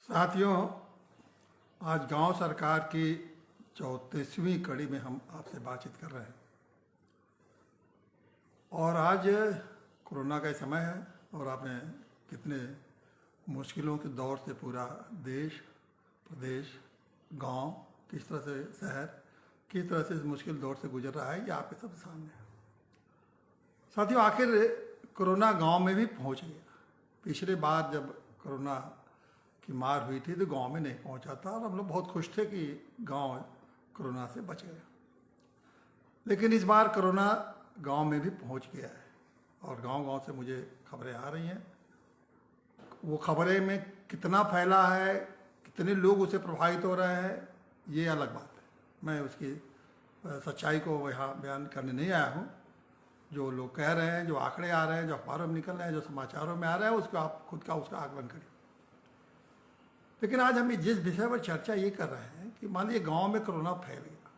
साथियों, आज गांव सरकार की 34वीं कड़ी में हम आपसे बातचीत कर रहे हैं। और आज कोरोना का समय है और आपने कितने मुश्किलों के दौर से पूरा देश, प्रदेश, गांव, किस तरह से शहर, किस तरह से इस मुश्किल दौर से गुजर रहा है, ये आपके सबके सामने है। साथियों, आखिर कोरोना गांव में भी पहुंच गया। पिछले बार जब कोरोना की मार हुई थी तो गांव में नहीं पहुंचा था और हम लोग बहुत खुश थे कि गांव कोरोना से बच गया। लेकिन इस बार कोरोना गांव में भी पहुंच गया है और गांव-गांव से मुझे खबरें आ रही हैं। वो खबरें में कितना फैला है, कितने लोग उससे प्रभावित हो रहे हैं, ये अलग बात है। मैं उसकी सच्चाई को यहाँ बयान करने नहीं आया हूँ। जो लोग कह रहे हैं, जो आंकड़े आ रहे हैं, जो अखबारों में निकल रहे हैं, जो समाचारों में आ रहे हैं, उसको आप खुद का उसका आकलन करिए। लेकिन आज हम जिस विषय पर चर्चा ये कर रहे हैं कि मान लीजिए गांव में कोरोना फैल गया,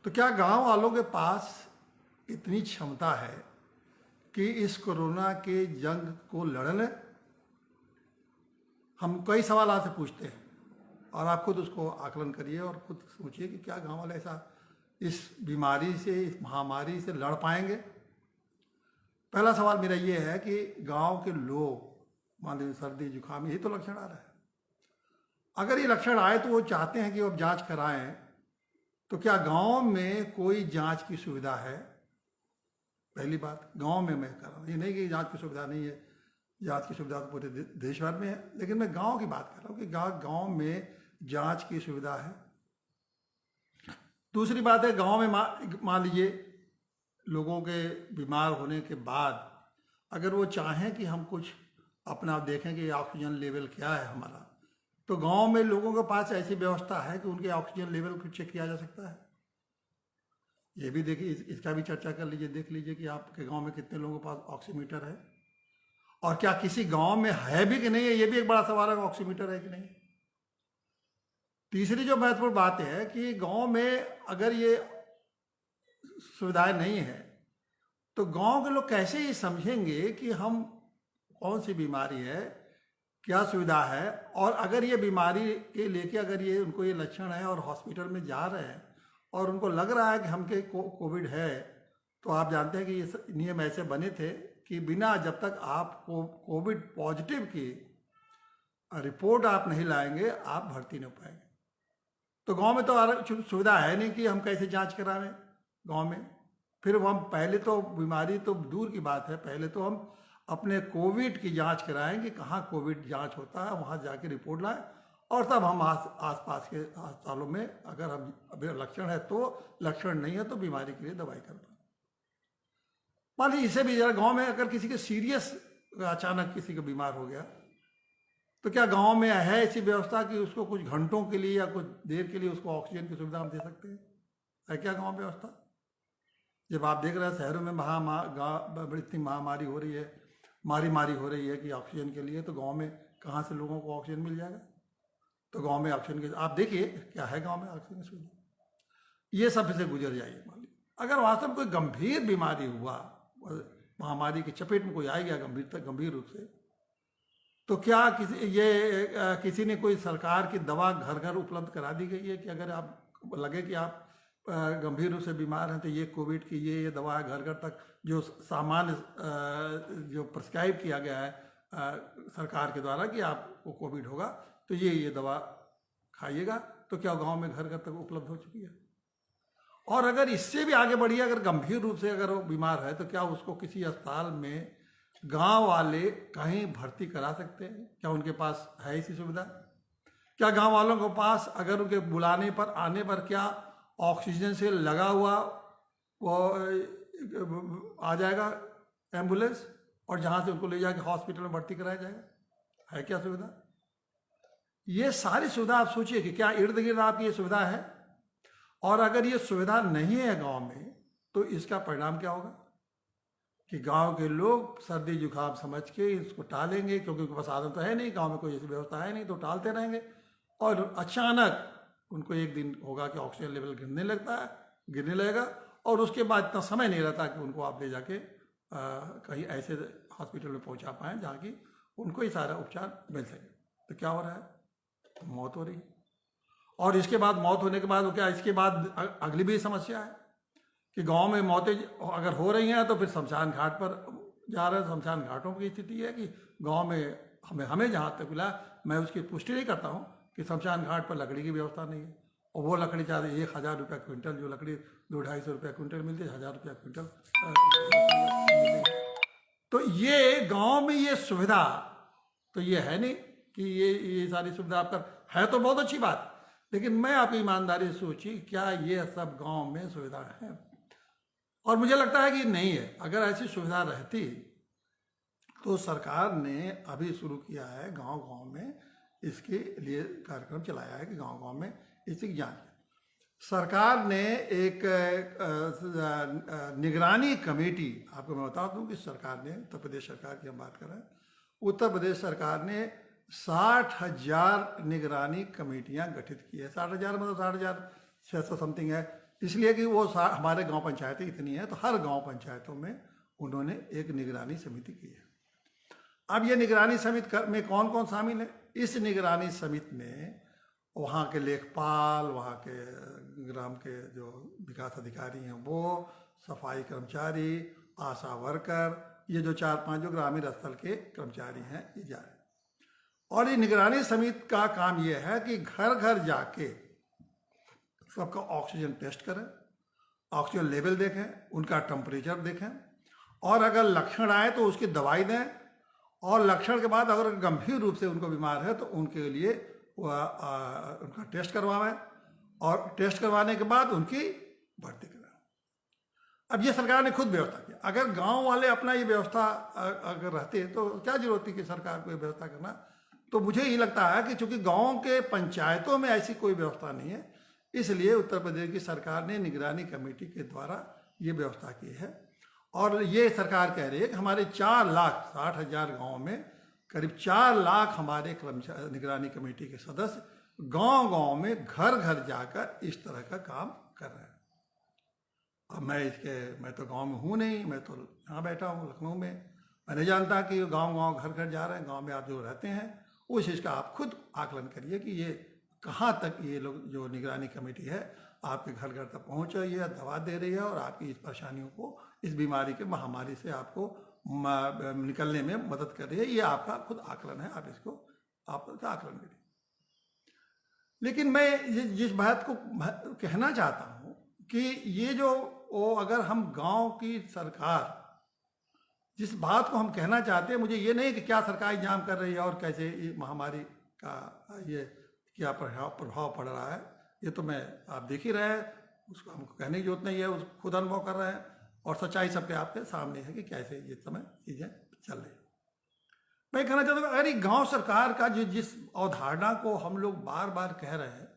तो क्या गांव वालों के पास इतनी क्षमता है कि इस कोरोना के जंग को लड़ लें? हम कई सवाल आपसे पूछते हैं और आप खुद उसको आकलन करिए और खुद सोचिए कि क्या गांव वाले ऐसा इस बीमारी से, इस महामारी से लड़ पाएंगे। पहला सवाल मेरा ये है कि गांव के लोग, मान लीजिए सर्दी जुकाम, यही तो लक्षण आ रहा है। अगर ये लक्षण आए तो वो चाहते हैं कि वो जांच कराएं, तो क्या गांव में कोई जांच की सुविधा है? पहली बात, गांव में मैं कर रहा हूँ, ये नहीं कि जांच की सुविधा नहीं है, जांच की सुविधा तो पूरे देश भर में है, लेकिन मैं गांव की बात कर रहा हूँ कि गांव में जांच की सुविधा है। दूसरी बात है, गांव में मान लीजिए लोगों के बीमार होने के बाद अगर वो चाहें कि हम कुछ अपना देखें कि ऑक्सीजन लेवल क्या है हमारा, तो गांव में लोगों के पास ऐसी व्यवस्था है कि उनके ऑक्सीजन लेवल को चेक किया जा सकता है। ये भी देखिए, इसका भी चर्चा कर लीजिए, देख लीजिए कि आपके गांव में कितने लोगों के पास ऑक्सीमीटर है और क्या किसी गांव में है भी कि नहीं है, ये भी एक बड़ा सवाल है, ऑक्सीमीटर है कि नहीं। तीसरी जो महत्वपूर्ण बात है कि गांव में अगर ये सुविधाएं नहीं है तो गांव के लोग कैसे ये समझेंगे कि हम कौन सी बीमारी है, क्या सुविधा है, और अगर ये बीमारी के लेके अगर ये उनको ये लक्षण है और हॉस्पिटल में जा रहे हैं और उनको लग रहा है कि हमके कोविड है, तो आप जानते हैं कि ये नियम ऐसे बने थे कि बिना जब तक आप कोविड पॉजिटिव की रिपोर्ट आप नहीं लाएंगे आप भर्ती नहीं हो पाएंगे। तो गांव में तो सुविधा है नहीं कि हम कैसे जांच करावें गांव में। फिर हम पहले तो बीमारी तो दूर की बात है, पहले तो हम अपने कोविड की जांच कराएं कि कहाँ कोविड जांच होता है, वहाँ जाके रिपोर्ट लाएं और तब हम आसपास के अस्पतालों में अगर हम अभी लक्षण है तो, लक्षण नहीं है तो बीमारी के लिए दवाई कर पाए। मान लीजिए इससे भी जरा गाँव में अगर किसी के सीरियस अचानक किसी को बीमार हो गया तो क्या गांव में है ऐसी व्यवस्था कि उसको कुछ घंटों के लिए या कुछ देर के लिए उसको ऑक्सीजन की सुविधा हम दे सकते हैं? है क्या गांव में व्यवस्था? जब आप देख रहे हैं शहरों में बड़ी इतनी महामारी हो रही है, मारी हो रही है कि ऑक्सीजन के लिए, तो गांव में कहाँ से लोगों को ऑक्सीजन मिल जाएगा? तो गांव में ऑक्सीजन की आप देखिए क्या है गांव में ऑक्सीजन की सुविधा। ये सब से गुजर जाइए। मान लीजिए अगर वास्तव में कोई गंभीर बीमारी हुआ, महामारी की चपेट में कोई आ गया गंभीर रूप से, तो क्या किसी ने कोई सरकार की दवा घर घर उपलब्ध करा दी गई है कि अगर आप लगे कि आप गंभीर रूप से बीमार हैं तो ये कोविड की ये दवा घर घर तक जो सामान्य जो प्रिस्क्राइब किया गया है सरकार के द्वारा कि आपको कोविड होगा तो ये दवा खाइएगा, तो क्या गांव में घर घर तक उपलब्ध हो चुकी है? और अगर इससे भी आगे बढ़िए, अगर गंभीर रूप से अगर वो बीमार है तो क्या उसको किसी अस्पताल में गांव वाले कहीं भर्ती करा सकते हैं? क्या उनके पास है ऐसी सुविधा? क्या गांव वालों के पास अगर उनके बुलाने पर आने पर क्या ऑक्सीजन से लगा हुआ वो आ जाएगा एम्बुलेंस और जहां से उनको ले जाके हॉस्पिटल में भर्ती कराया जाएगा? है क्या सुविधा? ये सारी सुविधा आप सोचिए कि क्या इर्द गिर्द आपकी ये सुविधा है? और अगर ये सुविधा नहीं है गांव में तो इसका परिणाम क्या होगा कि गांव के लोग सर्दी जुकाम समझ के इसको टालेंगे, क्योंकि उनके पास साधन तो है नहीं, गांव में कोई ऐसी व्यवस्था है नहीं, तो टालते रहेंगे और अचानक उनको एक दिन होगा कि ऑक्सीजन लेवल गिरने लगेगा और उसके बाद इतना समय नहीं रहता कि उनको आप ले जाके कहीं ऐसे हॉस्पिटल में पहुंचा पाएँ जहाँ की उनको ये सारा उपचार मिल सके। तो क्या हो रहा है? मौत हो रही है। और इसके बाद मौत होने के बाद वो क्या, इसके बाद अगली भी समस्या है कि गांव में मौतें अगर हो रही हैं तो फिर शमशान घाट पर जा रहे हैं। शमशान घाटों की स्थिति है कि गांव में हमें जहाँ तक मिला, मैं उसकी पुष्टि नहीं करता हूँ कि शमशान घाट पर लकड़ी की व्यवस्था नहीं है। और वो लकड़ी चाहे 1,000 रुपया क्विंटल, जो लकड़ी 200-250 रुपया क्विंटल मिलती है, 1,000 रुपया क्विंटल मिलेगी। तो ये गांव में ये सुविधा तो ये है नहीं कि ये सारी सुविधा आपका है, तो बहुत अच्छी बात। लेकिन मैं आपकी ईमानदारी से सोची, क्या ये सब गांव में सुविधा है? और मुझे लगता है कि नहीं है। अगर ऐसी सुविधा रहती तो सरकार ने अभी शुरू किया है गांव गांव में इसके लिए कार्यक्रम चलाया है कि गांव गांव में इसकी जांच। सरकार ने एक निगरानी कमेटी, आपको मैं बता दूं कि सरकार ने, उत्तर प्रदेश सरकार की हम बात कर रहे हैं, उत्तर प्रदेश सरकार ने 60,000 निगरानी कमेटियां गठित की है। 60,000 मतलब 60,600 समथिंग है, इसलिए कि वो हमारे गांव पंचायतें इतनी हैं, तो हर गांव पंचायतों में उन्होंने एक निगरानी समिति की है। अब ये निगरानी समिति में कौन कौन शामिल है? इस निगरानी समिति में वहाँ के लेखपाल, वहाँ के ग्राम के जो विकास अधिकारी हैं वो, सफाई कर्मचारी, आशा वर्कर, ये जो 4-5 जो ग्रामीण स्थल के कर्मचारी हैं, ये जा रहे हैं। और ये निगरानी समिति का काम ये है कि घर घर जाके सबका ऑक्सीजन टेस्ट करें, ऑक्सीजन लेवल देखें, उनका टेम्परेचर देखें, और अगर लक्षण आए तो उसकी दवाई दें, और लक्षण के बाद अगर गंभीर रूप से उनको बीमार है तो उनके लिए उनका टेस्ट करवाएं, और टेस्ट करवाने के बाद उनकी भर्ती कराएं। अब ये सरकार ने खुद व्यवस्था किया। अगर गांव वाले अपना ये व्यवस्था अगर रहते तो क्या जरूरत थी कि सरकार को ये व्यवस्था करना? तो मुझे ये लगता है कि चूंकि गांव के पंचायतों में ऐसी कोई व्यवस्था नहीं है, इसलिए उत्तर प्रदेश की सरकार ने निगरानी कमेटी के द्वारा ये व्यवस्था की है। और ये सरकार कह रही है कि हमारे 4,60,000 गाँव में करीब 4 लाख हमारे कर्मचारी, निगरानी कमेटी के सदस्य गांव गांव में घर घर जाकर इस तरह का काम कर रहे हैं। अब मैं तो गांव में हूँ नहीं, मैं तो यहाँ बैठा हूँ लखनऊ में, मैं नहीं जानता कि गांव गांव घर घर जा रहे हैं। गांव में आप जो रहते हैं उस चीज़ का आप खुद आकलन करिए कि ये कहाँ तक ये लोग जो निगरानी कमेटी है आपके घर घर तक पहुँच रही है, दवा दे रही है, और आपकी इस परेशानियों को, इस बीमारी के महामारी से आपको निकलने में मदद कर रही है। ये आपका खुद आकलन है, आप इसको आप आकलन करिए। लेकिन मैं जिस बात को कहना चाहता हूँ कि ये जो अगर हम गांव की सरकार, जिस बात को हम कहना चाहते हैं, मुझे ये नहीं कि क्या सरकार इंतजाम कर रही है और कैसे ये महामारी का ये क्या प्रभाव पड़ रहा है, ये तो आप देख ही रहे हैं, उसको हमको कहने की जरूरत नहीं है, उसको खुद अनुभव कर रहे हैं, और सच्चाई सबके आपके सामने है कि कैसे ये समय चीज़ें चल रही। मैं कहना चाहता हूँ, अगर ये गांव सरकार का जिस अवधारणा को हम लोग बार बार कह रहे हैं,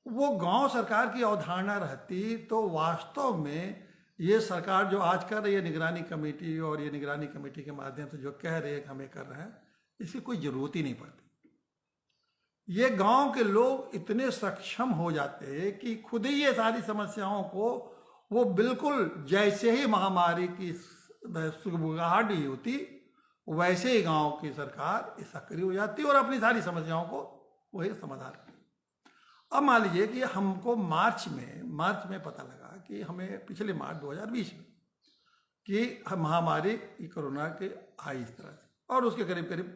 वो गांव सरकार की अवधारणा रहती तो वास्तव में ये सरकार जो आज कर रही है निगरानी कमेटी, और ये निगरानी कमेटी के माध्यम से जो कह रहे हैं कि हमें कर रहे हैं, इसकी कोई ज़रूरत ही नहीं पड़ती। ये गांव के लोग इतने सक्षम हो जाते कि खुद ही ये सारी समस्याओं को वो बिल्कुल जैसे ही महामारी की सुगबुगाहट ही होती वैसे ही गांव की सरकार सक्रिय हो जाती और अपनी सारी समस्याओं को वही समाधान करती। अब मान लीजिए कि हमको मार्च में पता लगा कि हमें पिछले मार्च 2020 में कि महामारी कोरोना के आई इस तरह से, और उसके करीब करीब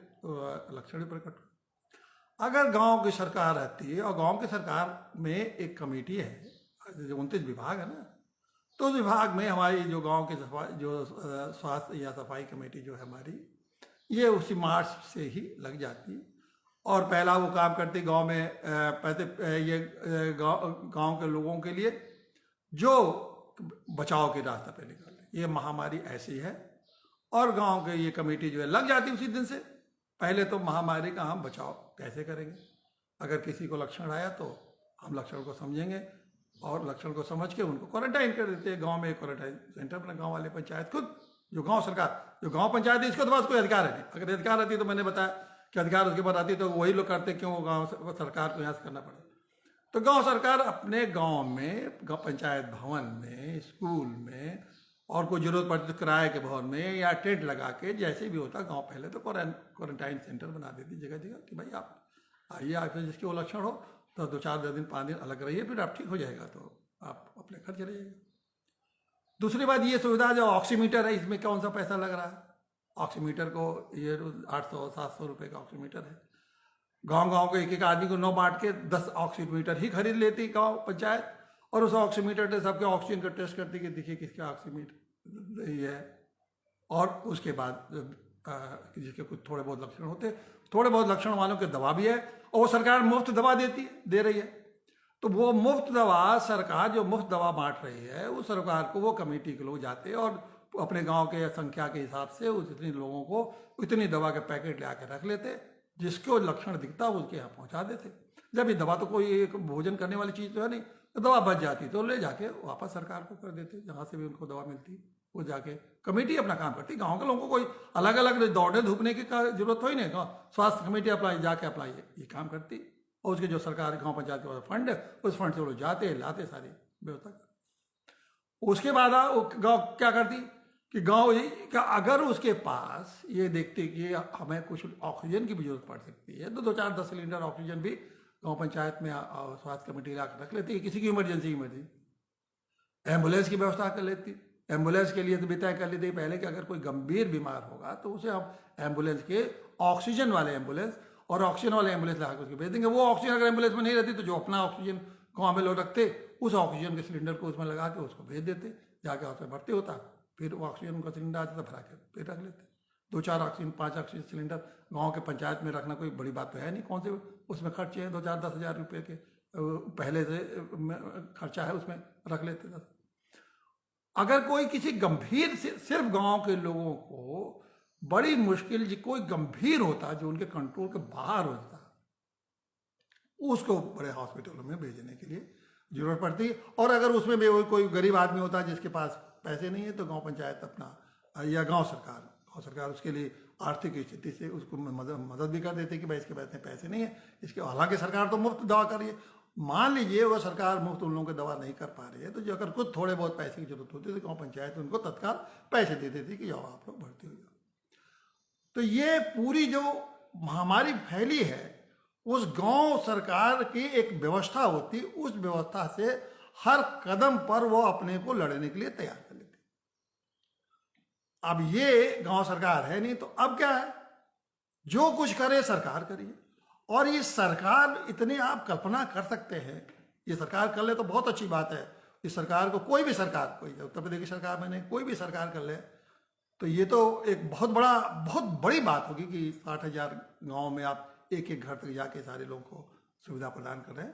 लक्षण भी प्रकट हुए। अगर गांव की सरकार रहती है, और गांव की सरकार में एक कमेटी है, जो 29 विभाग है ना, तो उस विभाग में हमारी जो गांव के स्वास्थ्य या सफाई कमेटी जो है हमारी, ये उसी मार्च से ही लग जाती है। और पहला वो काम करती गांव में ये गांव के लोगों के लिए जो बचाव के रास्ते पे निकाले, ये महामारी ऐसी है, और गांव के ये कमेटी जो है लग जाती उसी दिन से। पहले तो महामारी का हम बचाव कैसे करेंगे, अगर किसी को लक्षण आया तो हम लक्षण को समझेंगे, और लक्षण को समझ के उनको क्वारंटाइन कर देते हैं। गांव में एक क्वारंटाइन सेंटर अपना गांव वाले पंचायत खुद, जो गांव सरकार, जो गांव पंचायत है, इसके तो पास कोई अधिकार है नहीं। अगर अधिकार रहती तो मैंने बताया कि अधिकार उसके पास आती तो वही लोग करते, क्यों गांव सरकार को यहाँ से करना पड़े। तो गांव सरकार अपने गांव में पंचायत भवन में, स्कूल में और कोई जरूरत पड़ती तो किराए के भवन में या टेंट लगा के जैसे भी होता गांव पहले तो क्वारंटाइन सेंटर बना देती जगह जगह कि भाई आप आइए, आपके जिसके वो लक्षण हो तो 2-4 दिन 5 दिन अलग रहिए, फिर आप ठीक हो जाएगा तो आप अपने घर चले जाइए। दूसरी बात ये सुविधा जो ऑक्सीमीटर है, इसमें कौन सा पैसा लग रहा है? ऑक्सीमीटर को ये 800-700 रुपये का ऑक्सीमीटर है। गांव गांव के एक एक आदमी को 9 बांट के 10 ऑक्सीमीटर ही खरीद लेती गांव पंचायत, और उस ऑक्सीमीटर से सबके ऑक्सीजन का टेस्ट करती कि देखिए किसका ऑक्सीमीटर रही है। और उसके बाद जिसके कुछ थोड़े बहुत लक्षण होते, थोड़े बहुत लक्षण वालों के दवा भी है, और वो सरकार मुफ्त दवा दे रही है। तो वो मुफ्त दवा, सरकार जो मुफ्त दवा बांट रही है, वो सरकार को वो कमेटी के लोग जाते और अपने गांव के संख्या के हिसाब से उतने लोगों को इतनी दवा के पैकेट ले आके रख लेते, जिसको लक्षण दिखता उसके यहाँ पहुंचा देते। जब ये दवा तो कोई एक भोजन करने वाली चीज़ तो है नहीं, तो दवा बच जाती तो ले जाके वापस सरकार को कर देते, जहाँ से भी उनको दवा मिलती वो जाके कमेटी अपना काम करती। गांव के लोगों को कोई अलग अलग दौड़ने धूपने की जरूरत हो ही नहीं, स्वास्थ्य कमेटी अप्लाई जाके अप्लाई ये काम करती, और उसके जो सरकार गांव पंचायत के फंड है उस फंड से वो लोग जाते लाते सारी व्यवस्था कर। उसके बाद गांव क्या करती कि गांव का अगर उसके पास ये देखते कि हमें कुछ ऑक्सीजन की भी जरूरत पड़ सकती है, तो 2-4-10 सिलेंडर ऑक्सीजन भी गांव पंचायत में स्वास्थ्य कमेटी ला रख लेती है। किसी की इमरजेंसी एम्बुलेंस की व्यवस्था कर लेती। एम्बुलेंस के लिए तो भी तय कर लेती पहले कि अगर कोई गंभीर बीमार होगा तो उसे हम एम्बुलेंस के ऑक्सीजन वाले एम्बुलेंस और ऑक्सीजन वाले एम्बुलेंस ला उसको भेज देंगे। वो ऑक्सीजन अगर एम्बुलेंस में नहीं रहती तो जो अपना ऑक्सीजन गाँव में लोग रखते, उस ऑक्सीजन के सिलेंडर को उसमें लगा के उसको भेज देते, जाके उसमें भर्ती होता, फिर वो ऑक्सीजन का सिलेंडर आता था भरा के फिर रख लेते। 2-4 ऑक्सीजन 5 ऑक्सीजन सिलेंडर गांव के पंचायत में रखना कोई बड़ी बात तो है नहीं। कौन से उसमें खर्चे हैं 2-4-10 हज़ार रुपये के पहले से खर्चा है, उसमें रख लेते थे। अगर कोई किसी गंभीर सिर्फ गांव के लोगों को बड़ी मुश्किल कोई गंभीर होता जो उनके कंट्रोल के बाहर होता, उसको बड़े हॉस्पिटलों में भेजने के लिए जरूरत पड़ती। और अगर उसमें भी कोई गरीब आदमी होता है जिसके पास पैसे नहीं है तो गांव पंचायत अपना या गांव सरकार उसके लिए आर्थिक स्थिति से उसको मदद भी कर देती कि भाई इसके पास पैसे नहीं है, इसके हालांकि सरकार तो मुफ्त दवा कर रही है। मान लीजिए वो सरकार मुफ्त उन लोगों को दवा नहीं कर पा रही है, तो जो अगर कुछ थोड़े बहुत पैसे की जरूरत होती है तो गाँव पंचायत उनको तत्काल पैसे दे देती कि जाओ आप लोग भर्ती हो जाओ। तो ये पूरी जो महामारी फैली है उस गांव सरकार की एक व्यवस्था होती, उस व्यवस्था से हर कदम पर वो अपने को लड़ने के लिए तैयार कर लेती। अब ये गांव सरकार है नहीं, तो अब क्या है, जो कुछ करे सरकार करिए। और ये सरकार इतनी आप कल्पना कर सकते हैं, ये सरकार कर ले तो बहुत अच्छी बात है। इस सरकार को कोई भी सरकार, कोई उत्तर प्रदेश की सरकार मैंने कोई भी सरकार कर ले तो ये तो एक बहुत बड़ी बात होगी कि 60,000 गाँव में आप एक एक घर तक जाके सारे लोगों को सुविधा प्रदान कर रहे हैं।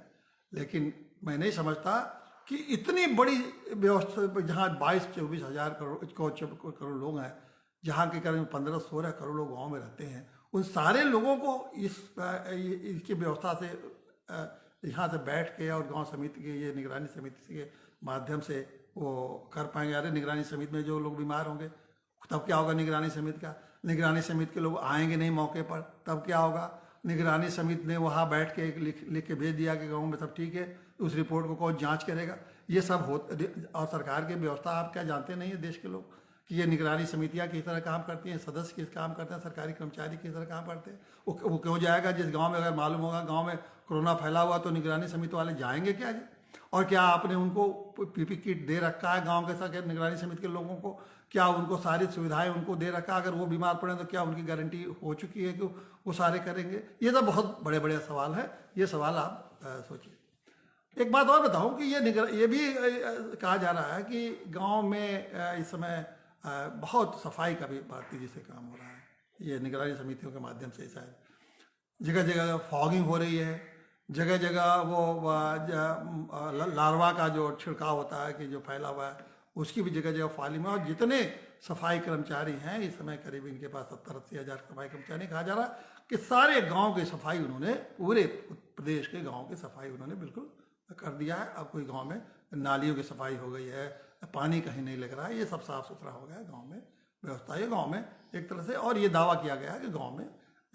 लेकिन मैं नहीं समझता कि इतनी बड़ी व्यवस्था, जहाँ 22-24 हज़ार करोड़ लोग हैं, जहाँ के करीब 15-16 करोड़ लोग गाँव में रहते हैं, उन सारे लोगों को इसकी व्यवस्था से यहाँ से बैठ के और गांव समिति के ये निगरानी समिति के माध्यम से वो कर पाएंगे। अरे निगरानी समिति में जो लोग बीमार होंगे तब क्या होगा, निगरानी समिति के लोग आएंगे नहीं मौके पर, तब क्या होगा। निगरानी समिति ने वहाँ बैठ के लिख के भेज दिया कि गाँव में सब ठीक है, उस रिपोर्ट को कौन जांच करेगा। ये सब और सरकार की व्यवस्था आप क्या जानते नहीं है देश के लोग कि ये निगरानी समितियाँ किस तरह काम करती हैं, सदस्य किस काम करते हैं, सरकारी कर्मचारी किस तरह काम करते हैं। वो क्यों जाएगा जिस गांव में अगर मालूम होगा गांव में कोरोना फैला हुआ तो निगरानी समिति वाले जाएंगे क्या जी? और क्या आपने उनको पीपी किट दे रखा है गांव के साथ निगरानी समिति के लोगों को? क्या उनको सारी सुविधाएं उनको दे रखा है? अगर वो बीमार पड़े तो क्या उनकी गारंटी हो चुकी है कि वो सारे करेंगे? ये तो बहुत बड़े बड़े सवाल है। ये सवाल आप सोचिए। एक बात और बताऊं कि ये भी कहा जा रहा है कि गाँव में इस समय बहुत सफाई का भी तेजी से काम हो रहा है। ये निगरानी समितियों के माध्यम से शायद जगह जगह फॉगिंग हो रही है, जगह जगह वो लार्वा का जो छिड़काव होता है कि जो फैला हुआ है उसकी भी जगह जगह फालिंग है। और जितने सफाई कर्मचारी हैं इस समय करीब इनके पास 70-80 हज़ार सफाई कर्मचारी, कहा जा रहा है कि सारे गाँव की सफाई उन्होंने, पूरे प्रदेश के गाँव की सफाई उन्होंने बिल्कुल कर दिया है। अब कोई गाँव में नालियों की सफाई हो गई है, पानी कहीं नहीं लग रहा है, ये सब साफ सुथरा हो गया है गांव में व्यवस्था है गांव में एक तरह से। और ये दावा किया गया है कि गांव में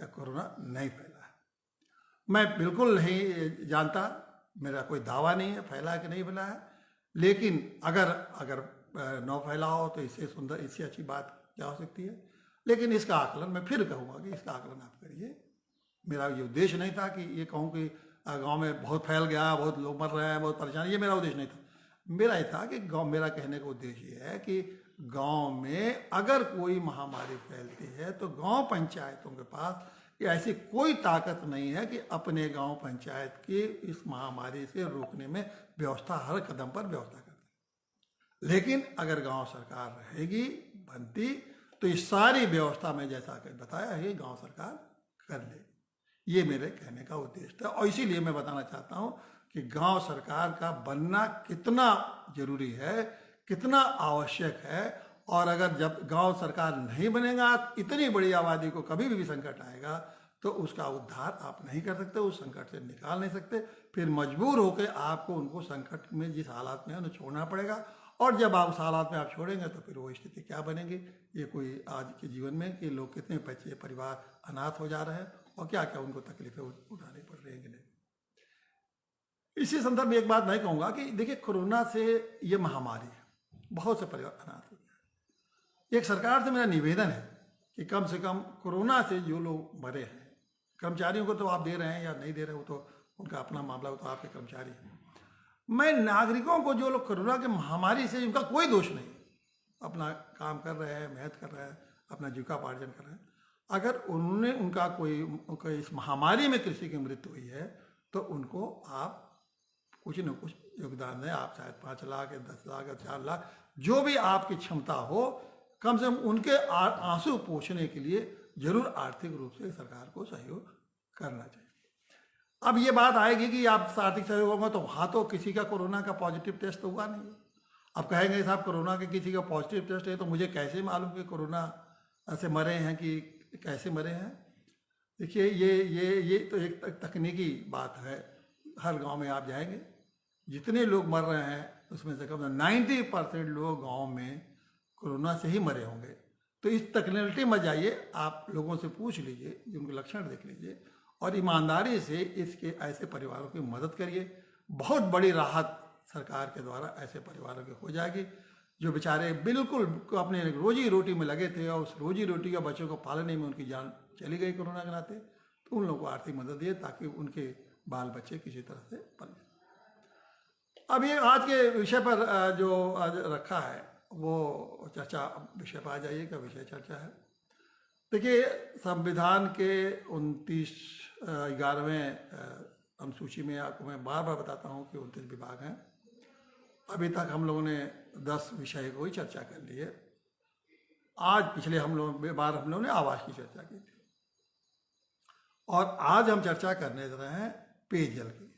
कोरोना नहीं फैला है। मैं बिल्कुल नहीं जानता, मेरा कोई दावा नहीं है फैला है कि नहीं फैला है, लेकिन अगर न फैलाओ तो इससे सुंदर, इससे अच्छी बात क्या हो सकती है। लेकिन इसका आकलन मैं फिर कहूँगा कि इसका आकलन आप करिए। मेरा ये उद्देश्य नहीं था कि ये कहूँ कि गांव में बहुत फैल गया, बहुत लोग मर रहे हैं, बहुत परेशान, ये मेरा उद्देश्य नहीं था। मेरा ये था कि गांव, मेरा कहने का उद्देश्य ये है कि गांव में अगर कोई महामारी फैलती है तो गांव पंचायतों के पास ऐसी कोई ताकत नहीं है कि अपने गांव पंचायत की इस महामारी से रोकने में व्यवस्था, हर कदम पर व्यवस्था कर दे। लेकिन अगर गांव सरकार रहेगी बनती तो इस सारी व्यवस्था में जैसा कि बताया है गांव सरकार कर ले। ये मेरे कहने का उद्देश्य था और इसीलिए मैं बताना चाहता हूं कि गांव सरकार का बनना कितना जरूरी है, कितना आवश्यक है। और अगर जब गांव सरकार नहीं बनेगा, इतनी बड़ी आबादी को कभी भी संकट आएगा तो उसका उद्धार आप नहीं कर सकते, उस संकट से निकाल नहीं सकते। फिर मजबूर होकर आपको उनको संकट में जिस हालात में है उन्हें छोड़ना पड़ेगा। और जब आप उस हालात में आप छोड़ेंगे तो फिर वो स्थिति क्या बनेगी, ये कोई आज के जीवन में कि लोग कितने बच्चे परिवार अनाथ हो जा रहे हैं और क्या क्या उनको तकलीफें उठानी पड़ रही हैं कि नहीं। इसी संदर्भ में एक बात मैं कहूँगा कि देखिए, कोरोना से ये महामारी है, बहुत से परिवार अनाथ हो गए। एक सरकार से मेरा निवेदन है कि कम से कम कोरोना से जो लोग मरे हैं, कर्मचारियों को तो आप दे रहे हैं या नहीं दे रहे हो तो उनका अपना मामला, हो तो आपके कर्मचारी हैं। मैं नागरिकों को, जो लोग कोरोना की महामारी से, उनका कोई दोष नहीं, अपना काम कर रहे हैं, मेहनत कर रहे हैं, अपना जीविकापार्जन कर रहे हैं, अगर उन्होंने उनका इस महामारी में किसी की मृत्यु हुई है तो उनको आप कुछ न कुछ योगदान दें। आप शायद 5 लाख या 10 लाख या 4 लाख, जो भी आपकी क्षमता हो, कम से कम उनके आंसू पोंछने के लिए जरूर आर्थिक रूप से सरकार को सहयोग करना चाहिए। अब ये बात आएगी कि आप आर्थिक सहयोग होगा तो वहाँ तो किसी का कोरोना का पॉजिटिव टेस्ट तो हुआ नहीं। अब कहेंगे साहब कोरोना के किसी का पॉजिटिव टेस्ट है तो मुझे कैसे मालूम कि कोरोना से मरे हैं कि कैसे मरे हैं। देखिए, ये तो एक तकनीकी बात है। हर गांव में आप जाएंगे, जितने लोग मर रहे हैं उसमें से कम 90% लोग गांव में कोरोना से ही मरे होंगे। तो इस तकनीकी में जाइए, आप लोगों से पूछ लीजिए, उनके लक्षण देख लीजिए और ईमानदारी से इसके ऐसे परिवारों की मदद करिए। बहुत बड़ी राहत सरकार के द्वारा ऐसे परिवारों की हो जाएगी जो बेचारे बिल्कुल अपने रोजी रोटी में लगे थे और उस रोजी रोटी या बच्चों को पालने में उनकी जान चली गई कोरोना के नाते। तो उन लोगों को आर्थिक मदद दिए ताकि उनके बाल बच्चे किसी तरह से पले। अब ये आज के विषय पर जो आज रखा है वो चर्चा विषय पर आ जाइए, क्या विषय चर्चा है। देखिए, संविधान के 11वें अनुसूची में आपको मैं बार बार बताता हूँ कि 29 विभाग हैं। अभी तक हम लोगों ने 10 विषय को ही चर्चा कर ली है। आज पिछले हम लोगों ने आवास की चर्चा की थी और आज हम चर्चा करने जा रहे हैं पेयजल की।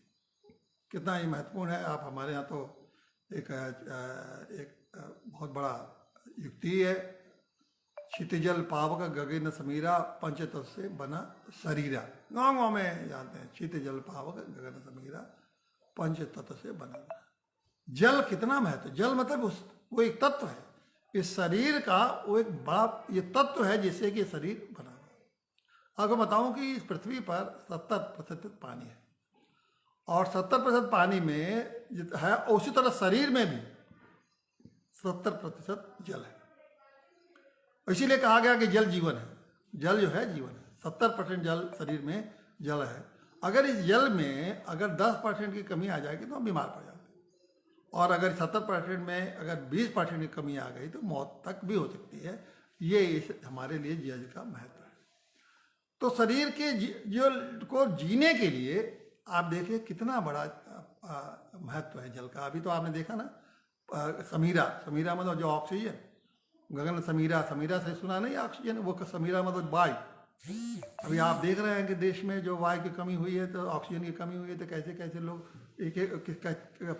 कितना ये महत्वपूर्ण है। आप हमारे यहाँ तो एक बहुत बड़ा युक्ति है, क्षितिजल पावक गगन समीरा पंचतत्व से बना शरीरा। गाँव गाँव में जानते हैं, क्षितिजल पावक गगन समीरा पंचतत्व से बना। जल कितना महत्व, जल मतलब वो एक तत्व है इस शरीर का, वो एक बड़ा ये तत्व है जिससे कि शरीर बना। आपको बताऊं कि इस पृथ्वी पर 70% पानी है और 70% पानी में है, उसी तरह शरीर में भी 70% जल है। इसीलिए कहा गया कि जल जीवन है। जल जो है जीवन है। 70% जल शरीर में जल है। अगर इस जल में अगर 10% की कमी आ जाएगी तो हम बीमार पड़ जाते हैं और अगर 70% में अगर 20% की कमी आ गई तो मौत तक भी हो सकती है। ये हमारे लिए जल का महत्व है। तो शरीर के जल को जीने के लिए आप देखिए कितना बड़ा महत्व है जल का। अभी तो आपने देखा ना, समीरा मतलब जो ऑक्सीजन, गगन समीरा, समीरा से सुना नहीं ऑक्सीजन, वो समीरा मतलब वायु। अभी आप देख रहे हैं कि देश में जो वायु की कमी हुई है, तो ऑक्सीजन की कमी हुई है, तो कैसे कैसे लोग एक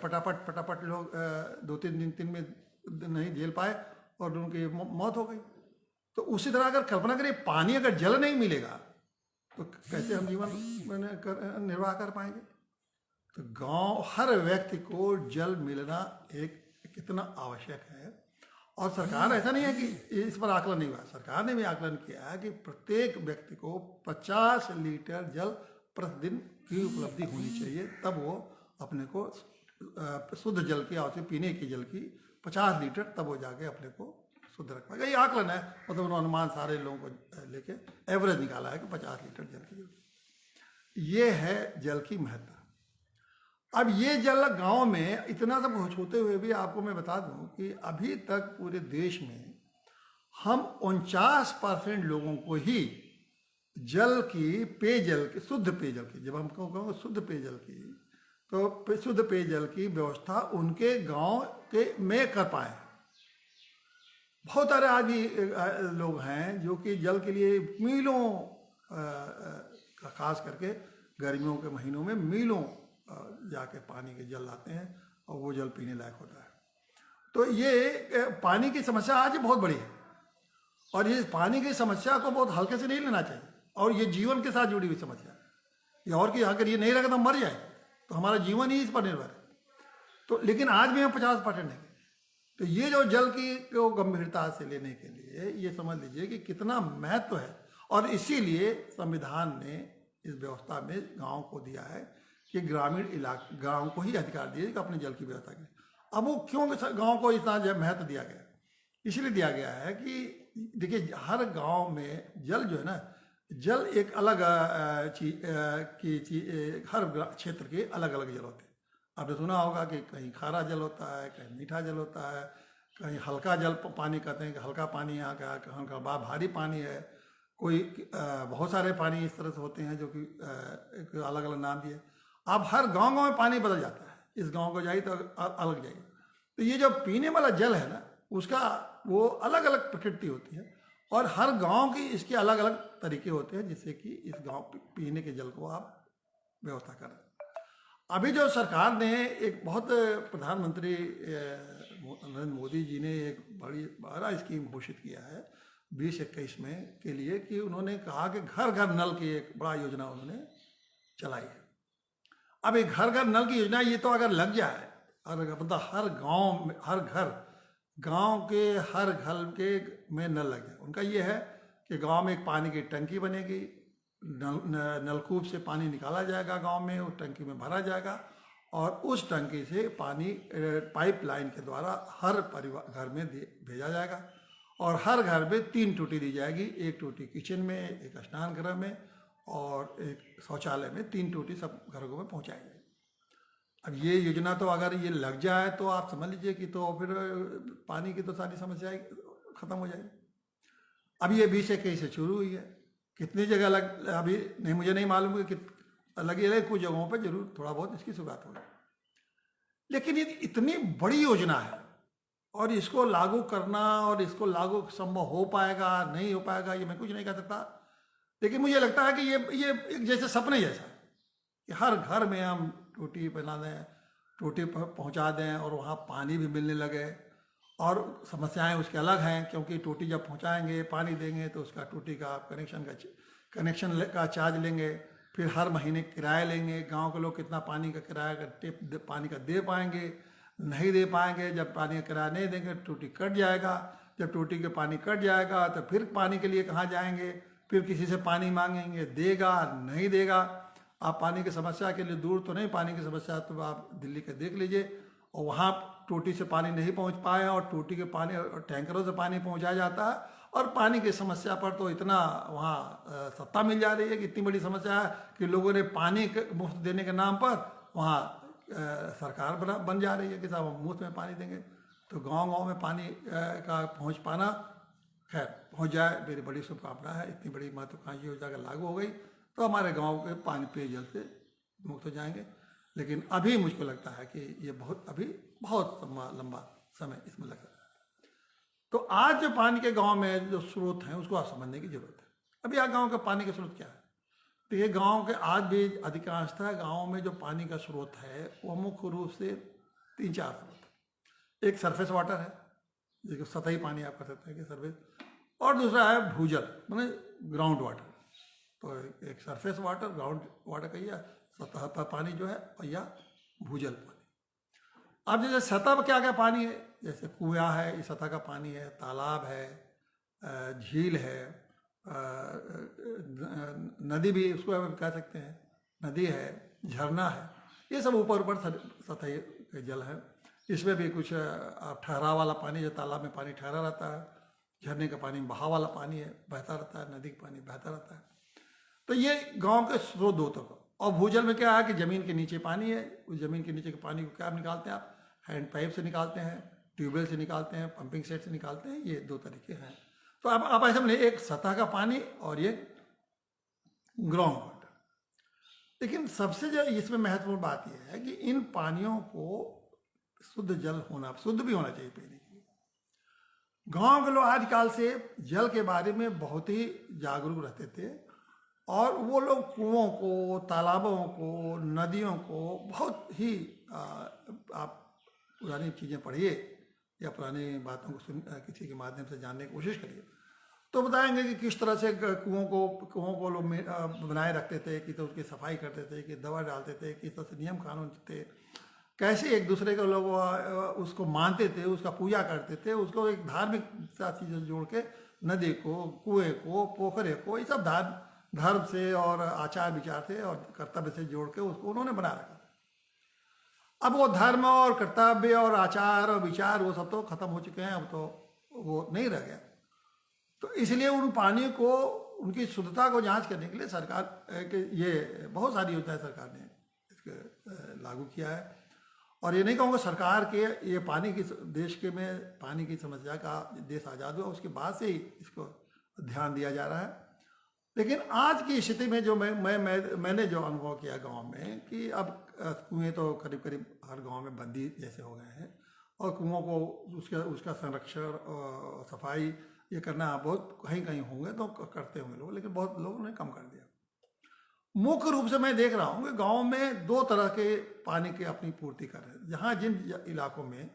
पटापट लोग 2-3 दिन में नहीं झेल पाए और उनकी मौत हो गई। तो उसी तरह अगर कल्पना करिए, पानी अगर जल नहीं मिलेगा तो कैसे हम जीवन निर्वाह कर पाएंगे। तो गांव, हर व्यक्ति को जल मिलना एक कितना आवश्यक है। और सरकार, ऐसा नहीं है कि इस पर आकलन नहीं हुआ, सरकार ने भी आकलन किया है कि प्रत्येक व्यक्ति को 50 लीटर जल प्रतिदिन की उपलब्धि होनी चाहिए, तब वो अपने को शुद्ध जल की, और पीने के जल की 50 लीटर, तब वो जाके अपने को शुद्ध रख पाएगा। ये आकलन है, मतलब उन्होंने अनुमान सारे लोगों को लेके एवरेज निकाला है कि 50 लीटर जल की जरूरत। ये है जल की महत्ता। अब ये जल गांव में इतना सब होते हुए भी आपको मैं बता दूं कि अभी तक पूरे देश में हम 49% लोगों को ही जल की, पेयजल की, शुद्ध पेयजल की, जब हम कहोगे शुद्ध पेयजल की, तो शुद्ध पेयजल की व्यवस्था उनके गांव के में कर पाए। बहुत सारे आदमी लोग हैं जो कि जल के लिए मीलों, खास करके गर्मियों के महीनों में मीलों जाके पानी के जल लाते हैं और वो जल पीने लायक होता है। तो ये पानी की समस्या आज बहुत बड़ी है और ये पानी की समस्या को बहुत हल्के से नहीं लेना चाहिए, और ये जीवन के साथ जुड़ी हुई समस्या है। ये और कि अगर ये नहीं रहेगा तो हम मर जाए, तो हमारा जीवन ही इस पर निर्भर है। तो लेकिन आज भी हम 50% नहीं। तो ये जो जल की को गंभीरता से लेने के लिए ये समझ लीजिए कि कितना महत्व है, और इसीलिए संविधान ने इस व्यवस्था में गांव को दिया है कि ग्रामीण इलाके, गांव को ही अधिकार दिए कि अपने जल की व्यवस्था करें। अब वो क्यों गांव को इतना महत्व दिया गया? इसलिए दिया गया है कि देखिए, हर गांव में जल जो है ना, जल एक अलग हर क्षेत्र के अलग अलग जल होते हैं। आपने सुना होगा कि कहीं खारा जल होता है, कहीं मीठा जल होता है, कहीं हल्का जल पानी कहते हैं कि हल्का पानी यहाँ का, कहीं का भारी पानी है, कोई बहुत सारे पानी इस तरह से होते हैं जो कि एक अलग अलग नाम दिए। अब हर गांव गांव में पानी बदल जाता है, इस गांव को जाइए तो अलग जाइए। तो ये जो पीने वाला जल है ना, उसका वो अलग अलग प्रकृति होती है, और हर गांव की इसके अलग अलग तरीके होते हैं जिससे कि इस गांव पीने के जल को आप व्यवस्था करें। अभी जो सरकार ने एक बहुत, प्रधानमंत्री नरेंद्र मोदी जी ने एक बड़ा स्कीम घोषित किया है 2021 में के लिए, कि उन्होंने कहा कि घर घर नल की एक बड़ा योजना उन्होंने चलाई है। अब एक घर घर नल की योजना, ये तो अगर लग जाए, और मतलब हर गांव में, हर घर, गांव के हर घर के में नल लग जाए। उनका ये है कि गांव में एक पानी की टंकी बनेगी, नलकूप से पानी निकाला जाएगा गांव में, उस टंकी में भरा जाएगा, और उस टंकी से पानी पाइपलाइन के द्वारा हर परिवार घर में भेजा जाएगा, और हर घर में 3 टूटी दी जाएगी, एक टूटी किचन में, एक स्नान गृह में, और एक शौचालय में। 3 टूटी सब घरों में पहुँचाई जाएगी। अब ये योजना तो अगर ये लग जाए तो आप समझ लीजिए कि तो फिर पानी की तो सारी समस्याएं खत्म हो जाएगी। अब ये 2021 से शुरू हुई है, कितनी जगह लग, अभी नहीं, मुझे नहीं मालूम कि लगी है, कुछ जगहों पर जरूर थोड़ा बहुत इसकी शुरुआत होगी। लेकिन ये इतनी बड़ी योजना है, और इसको लागू करना, और इसको लागू संभव हो पाएगा नहीं हो पाएगा ये मैं कुछ नहीं कह सकता, लेकिन मुझे लगता है कि ये एक जैसे सपने जैसा है कि हर घर में हम टूटी बना दें, टूटी पहुंचा दें, और वहाँ पानी भी मिलने लगे। और समस्याएं उसके अलग हैं, क्योंकि टूटी जब पहुंचाएंगे, पानी देंगे, तो उसका टूटी का कनेक्शन का चार्ज लेंगे, फिर हर महीने किराया लेंगे। गांव के लोग कितना पानी का किराया का पानी का दे पाएंगे, नहीं दे पाएंगे। जब पानी का किराया नहीं देंगे, टूटी कट जाएगा। जब टूटी के पानी कट जाएगा तो फिर पानी के लिए कहाँ जाएंगे, फिर किसी से पानी मांगेंगे, देगा नहीं देगा। आप पानी की समस्या के लिए दूर तो नहीं, पानी की समस्या तो आप दिल्ली के देख लीजिए, और वहाँ टूटी से पानी नहीं पहुँच पाए, और टूटी के पानी और टैंकरों से पानी पहुँचाया जाता है, और पानी की समस्या पर तो इतना वहाँ सत्ता मिल जा रही है कि इतनी बड़ी समस्या है कि लोगों ने पानी मुफ्त देने के नाम पर वहाँ सरकार बन जा रही है कि साहब हम मुफ्त में पानी देंगे। तो गांव-गांव में पानी का पहुँच पाना, खैर पहुँच जाए, मेरी बड़ी शुभकामना है। इतनी बड़ी महत्वाकांक्षी योजना अगर लागू हो गई तो हमारे गांव के पानी पेयजल से मुक्त हो जाएंगे। लेकिन अभी मुझको लगता है कि ये बहुत लंबा समय इसमें लग सकता है। तो आज जो पानी के गांव में जो स्रोत हैं उसको आप समझने की जरूरत है। अभी यहाँ गांव के पानी के स्रोत क्या है? तो ये गांव के आज भी अधिकांशतः गांव में जो पानी का स्रोत है वो मुख्य रूप से 3-4 स्रोत है। एक सरफेस वाटर है, जिसको सतही पानी आप कह सकते हैं कि सरफेस, और दूसरा है भूजल, मतलब ग्राउंड वाटर। तो एक सरफेस वाटर, ग्राउंड वाटर कहिए, सतह पर पानी जो है, और या भूजल पानी। अब जैसे सतह पर क्या क्या पानी है, जैसे कुआं है, ये सतह का पानी है, तालाब है, झील है, नदी भी उसको आप कह सकते हैं, नदी है, झरना है, ये सब ऊपर ऊपर सतही जल है। इसमें भी कुछ ठहरा वाला पानी, जो तालाब में पानी ठहरा रहता है, झरने का पानी बहाव वाला पानी है, बहता रहता है, नदी का पानी बहता रहता है। तो ये गांव के स्रोत दो तरफ। और भूजल में क्या है कि ज़मीन के नीचे पानी है, उस ज़मीन के नीचे के पानी को क्या निकालते हैं आप? हैंड पाइप से निकालते हैं, ट्यूबवेल से निकालते हैं, पंपिंग सेट से निकालते हैं। ये दो तरीके हैं। तो अब आप ऐसे समझिए, एक सतह का पानी और ये ग्राउंड वाटर। लेकिन सबसे जो इसमें महत्वपूर्ण बात यह है कि इन पानियों को शुद्ध जल होना, शुद्ध भी होना चाहिए पीने के लिए। गांव के लोग आजकल से जल के बारे में बहुत ही जागरूक रहते थे, और वो लोग कुओं को, तालाबों को, नदियों को बहुत ही आप पुरानी चीज़ें पढ़िए या पुरानी बातों को किसी के माध्यम से जानने की कोशिश करिए, तो बताएंगे कि किस तरह से कुओं को लोग बनाए रखते थे, कि तो उसकी सफाई करते थे, कि दवा डालते थे, किस तरह से नियम कानून थे, कैसे एक दूसरे को लोग उसको मानते थे, उसका पूजा करते थे, उसको एक धार्मिक चीज़ें जोड़ के नदी को, कुएं को, पोखरे को, ये सब धर्म से और आचार विचार से और कर्तव्य से जोड़ के उसको उन्होंने बना रखा। अब वो धर्म और कर्तव्य और आचार और विचार वो सब तो खत्म हो चुके हैं, अब तो वो नहीं रह गया। तो इसलिए उन पानी को, उनकी शुद्धता को जांच करने के लिए सरकार के ये बहुत सारी योजनाएं सरकार ने इसके लागू किया है। और ये नहीं कहूँगा सरकार के ये पानी की देश के में पानी की समस्या का देश आज़ाद हुआ उसके बाद से ही इसको ध्यान दिया जा रहा है। लेकिन आज की स्थिति में जो मैंने जो अनुभव किया गांव में, कि अब कुएँ तो करीब करीब हर गांव में बंदी जैसे हो गए हैं, और कुओं को उसका संरक्षण और सफाई ये करना बहुत कहीं कहीं होंगे तो करते होंगे लोग, लेकिन बहुत लोगों ने कम कर दिया। मुख्य रूप से मैं देख रहा हूँ कि गांव में दो तरह के पानी की अपनी पूर्ति कर रहे हैं। जहाँ जिन इलाकों में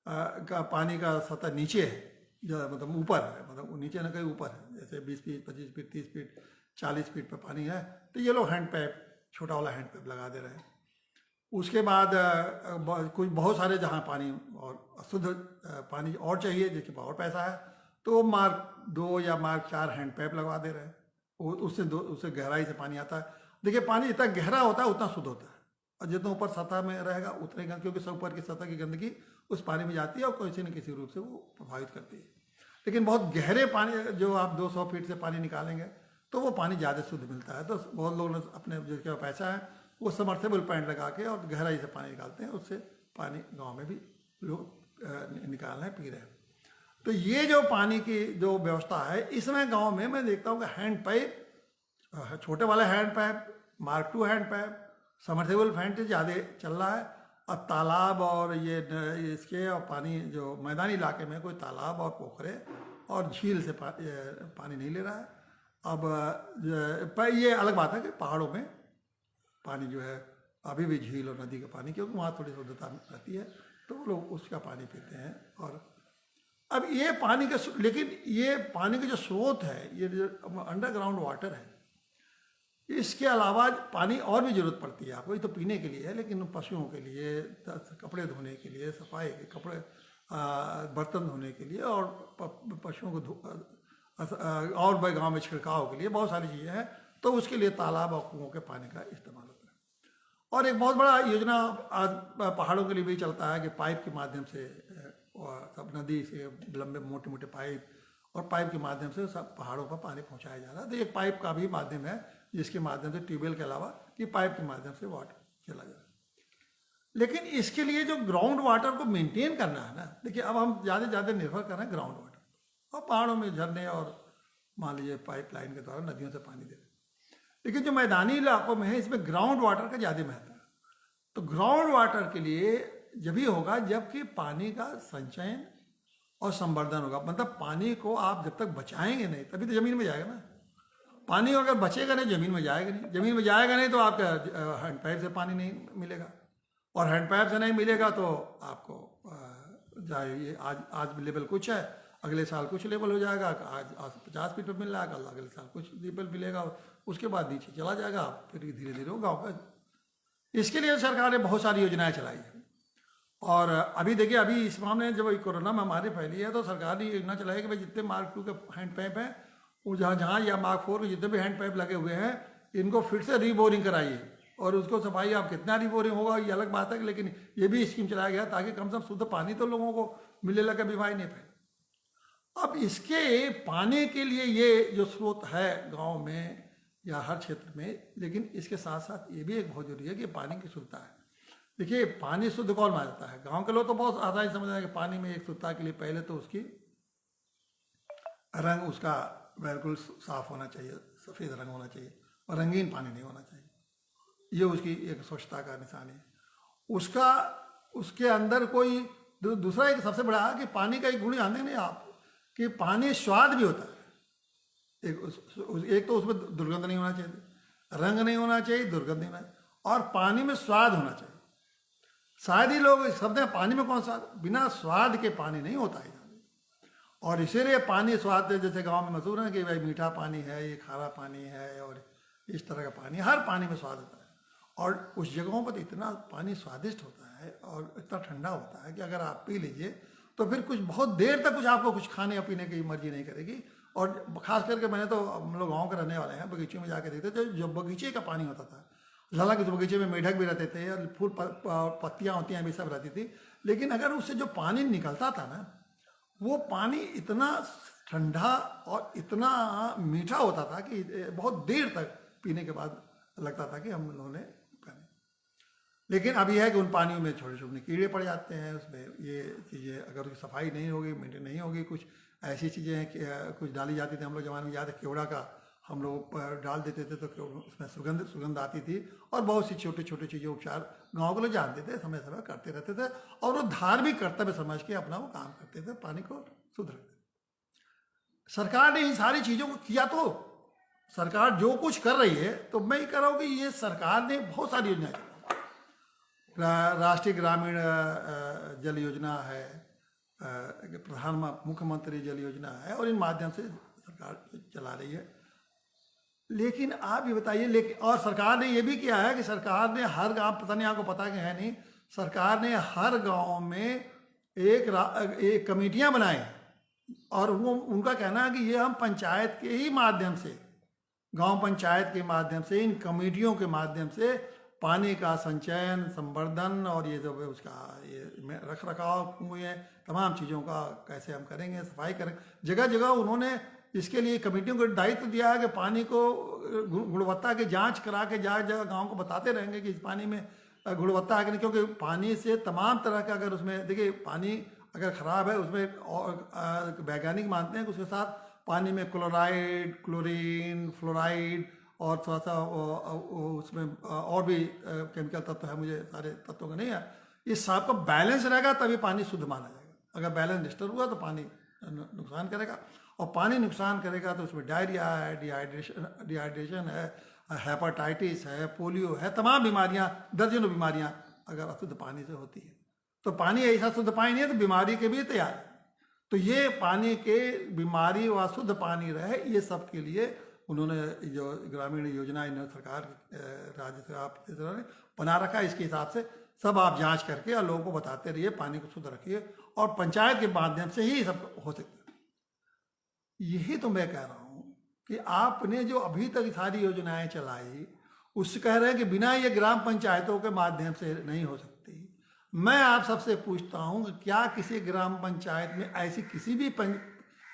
का पानी का सतह नीचे है, मतलब ऊपर है, मतलब नीचे न कहीं ऊपर है, जैसे 20 फीट, 25 फीट, 30 फीट, 40 फीट पर पानी है, तो ये लोग हैंड पाइप, छोटा वाला हैंड पाइप लगा दे रहे हैं। उसके बाद कुछ बहुत सारे जहाँ पानी और शुद्ध पानी और चाहिए, जिसके पास और पैसा है, तो मार्क 2 या मार्क 4 हैंड पाइप लगवा दे रहे हैं। उससे गहराई से पानी आता है। देखिए, पानी जितना गहरा होता है उतना शुद्ध होता है, और जितना ऊपर सतह में रहेगा उतने, क्योंकि सब ऊपर की सतह की गंदगी उस पानी में जाती है और किसी न किसी रूप से वो प्रभावित करती है। लेकिन बहुत गहरे पानी, जो आप 200 फीट से पानी निकालेंगे तो वो पानी ज़्यादा शुद्ध मिलता है। तो बहुत लोग अपने जिसके पास पैसा है वो समर्थेबल पॉइंट लगा के और गहराई से पानी निकालते हैं, उससे पानी गाँव में भी लोग निकाल रहे हैं, पी रहे हैं। तो ये जो पानी की जो व्यवस्था है, इसमें गांव में मैं देखता हूँ कि हैंड पाइप, छोटे वाले hand pipe, mark 2 hand pipe, submersible hand ज़्यादा चल रहा है। और तालाब और ये इसके और पानी जो मैदानी इलाके में कोई तालाब और पोखरे और झील से पानी नहीं ले रहा है। अब ये अलग बात है कि पहाड़ों में पानी जो है अभी भी झील और नदी का पानी, क्योंकि वहाँ थोड़ी शुद्धता रहती है, तो वो लोग उसका पानी पीते हैं। और अब ये पानी का, लेकिन ये पानी का जो स्रोत है, ये जो अंडरग्राउंड वाटर है, इसके अलावा पानी और भी जरूरत पड़ती है आपको। ये तो पीने के लिए है, लेकिन पशुओं के लिए, कपड़े धोने के लिए, सफाई के कपड़े, बर्तन धोने के लिए, और पशुओं को और भाई गाँव में छिड़काव के लिए बहुत सारी चीज़ें हैं। तो उसके लिए तालाब और कुओं के पानी का इस्तेमाल होता है। और एक बहुत बड़ा योजना आज पहाड़ों के लिए भी चलता है कि पाइप के माध्यम से, सब नदी से लंबे मोटे मोटे पाइप, और पाइप के माध्यम से सब पहाड़ों पर पानी पहुंचाया जा रहा है। तो एक पाइप का भी माध्यम है, जिसके माध्यम से ट्यूबवेल के अलावा कि पाइप के माध्यम से वाटर चला जा रहा है। लेकिन इसके लिए जो ग्राउंड वाटर को मेंटेन करना है ना, देखिए अब हम ज़्यादा निर्भर कर रहे हैं ग्राउंड वाटर, और पहाड़ों में झरने और मान लीजिए पाइपलाइन के द्वारा नदियों से पानी दे रहे हैं। लेकिन जो मैदानी इलाकों में है, इसमें ग्राउंड वाटर का ज़्यादा महत्व है। तो ग्राउंड वाटर के लिए जब ही होगा जबकि पानी का संचयन और संवर्धन होगा। मतलब पानी को आप जब तक बचाएंगे नहीं, तभी तो ज़मीन में जाएगा ना। पानी अगर बचेगा नहीं, ज़मीन में जाएगा नहीं। ज़मीन में जाएगा नहीं तो आपका हैंड पाइप से पानी नहीं मिलेगा, और हैंड पाइप से नहीं मिलेगा तो आपको ये आज लेवल कुछ है, अगले साल कुछ लेवल हो जाएगा। आज 50 फीट पर मिल रहा है, कल अगले साल कुछ लेवल मिलेगा, उसके बाद नीचे चला जाएगा, फिर धीरे धीरे होगा गाँव। इसके लिए सरकार ने बहुत सारी योजनाएं चलाई है। और अभी देखिए, अभी इस मामले में जब कोरोना महामारी फैली है, तो सरकार ने योजना चलाई कि भाई जितने मार्क 2 के हैंड पाइप हैं, वो जहाँ या मार्क 4 के जितने भी हैंड पाइप लगे हुए हैं, इनको फिर से रीबोरिंग कराइए। और उसको सफाई आप कितना भी बोरिंग होगा ये अलग बात है, लेकिन ये भी स्कीम चलाया गया ताकि कम से कम शुद्ध पानी तो लोगों को मिलने लगा, बीमारी नहीं फैले। अब इसके पानी के लिए ये जो स्रोत है गांव में या हर क्षेत्र में, लेकिन इसके साथ साथ ये भी एक बहुत जरूरी है कि पानी की शुद्धता है। देखिए पानी शुद्ध कौन माना जाता है? गांव के लोग तो बहुत आसानी समझ रहे हैं कि पानी में एक शुद्धता के लिए पहले तो उसकी रंग उसका बिल्कुल साफ होना चाहिए, सफ़ेद रंग होना चाहिए और रंगीन पानी नहीं होना चाहिए। ये उसकी एक स्वच्छता का निशानी है। उसका उसके अंदर कोई दूसरा एक सबसे बड़ा है कि पानी का एक गुण जानते नहीं आप कि पानी स्वाद भी होता है। एक तो उसमें दुर्गंध नहीं होना चाहिए, रंग नहीं होना चाहिए, दुर्गंध नहीं होना चाहिए, और पानी में स्वाद होना चाहिए। शायद ही लोग शब्द हैं पानी में कौन सा, बिना स्वाद के पानी नहीं होता है। और इसीलिए पानी स्वाद जैसे गांव में मशहूर है कि भाई मीठा पानी है, ये खारा पानी है, और इस तरह का पानी, हर पानी में स्वाद होता है। और उस जगहों पर इतना पानी स्वादिष्ट होता है और इतना ठंडा होता है कि अगर आप पी लीजिए तो फिर कुछ बहुत देर तक कुछ आपको कुछ खाने या पीने की मर्जी नहीं करेगी। और खास करके मैंने तो, हम लोग गाँव के रहने वाले हैं, बगीचे में जाके देखते थे, जो बगीचे का पानी होता था, हालांकि तो बगीचे में मेढक भी रहते थे और फूल पत्तियाँ होती भी सब रहती थी, लेकिन अगर उससे जो पानी निकलता था ना, वो पानी इतना ठंडा और इतना मीठा होता था कि बहुत देर तक पीने के बाद लगता था कि हम लोगों ने पानी। लेकिन अब यह है कि उन पानियों में छोटे छोटे कीड़े पड़ जाते हैं, उसमें ये चीज़ें अगर उसकी सफाई नहीं होगी, मेंटेन नहीं होगी, कुछ ऐसी चीज़ें हैं कि कुछ डाली जाती थी। हम लोग जमाने में याद है केवड़ा का हम लोग डाल देते थे तो उसमें सुगंध आती थी, और बहुत सी छोटे छोटे चीज़ें उपचार गाँव के लोग जानते थे, समय समय करते रहते थे, और वो धार्मिक कर्तव्य समझ के अपना वो काम करते थे, पानी को शुद्ध रखते। सरकार ने इन सारी चीज़ों को किया, तो सरकार जो कुछ कर रही है, तो मैं ये कह रहा हूँ कि ये सरकार ने बहुत सारी योजनाएं चलाई। राष्ट्रीय ग्रामीण जल योजना है, मुख्यमंत्री जल योजना है, और इन माध्यम से सरकार चला रही है। लेकिन आप ये बताइए, लेकिन और सरकार ने ये भी किया है कि सरकार ने हर गांव, पता नहीं आपको पता कि है नहीं, सरकार ने हर गांव में एक कमेटियां बनाई, और वो उनका कहना है कि ये हम पंचायत के ही माध्यम से, गांव पंचायत के माध्यम से, इन कमेटियों के माध्यम से पानी का संचयन, संवर्धन और ये जो उसका ये रख रखाव, कुएं, तमाम चीज़ों का कैसे हम करेंगे, सफाई करेंगे। जगह जगह उन्होंने इसके लिए कमेटियों को दायित्व दिया है कि पानी को गुणवत्ता की जांच करा के जगह जगह गाँव को बताते रहेंगे कि इस पानी में गुणवत्ता है कि नहीं, क्योंकि पानी से तमाम तरह का, अगर उसमें देखिए पानी अगर ख़राब है, उसमें वैज्ञानिक मानते हैं कि उसके साथ पानी में क्लोराइड, क्लोरीन, फ्लोराइड और थोड़ा सा उसमें और भी केमिकल तत्व है, मुझे सारे तत्वों का नहीं है, इस सब का बैलेंस रहेगा तभी पानी शुद्ध माना जाएगा। अगर बैलेंस डिस्टर्ब हुआ तो पानी नुकसान करेगा, और पानी नुकसान करेगा तो उसमें डायरिया है, डिहाइड्रेशन है, हेपेटाइटिस है, पोलियो है, तमाम बीमारियां, दर्जनों बीमारियां अगर अशुद्ध पानी से होती है। तो पानी ऐसा शुद्ध पानी नहीं है तो बीमारी के भी तैयार है। तो ये पानी के बीमारी व शुद्ध पानी रहे, ये सब के लिए उन्होंने जो ग्रामीण योजना इन्होंने सरकार, राज्य सरकार ने बना रखा है। इसके हिसाब से सब आप जांच करके और लोगों को बताते रहिए, पानी को शुद्ध रखिए, और पंचायत के माध्यम से ही सब हो सकता है। यही तो मैं कह रहा हूँ कि आपने जो अभी तक सारी योजनाएं चलाई, उससे कह रहे हैं कि बिना ये ग्राम पंचायतों के माध्यम से नहीं हो सकती। मैं आप सबसे पूछता हूँ कि क्या किसी ग्राम पंचायत में ऐसी किसी भी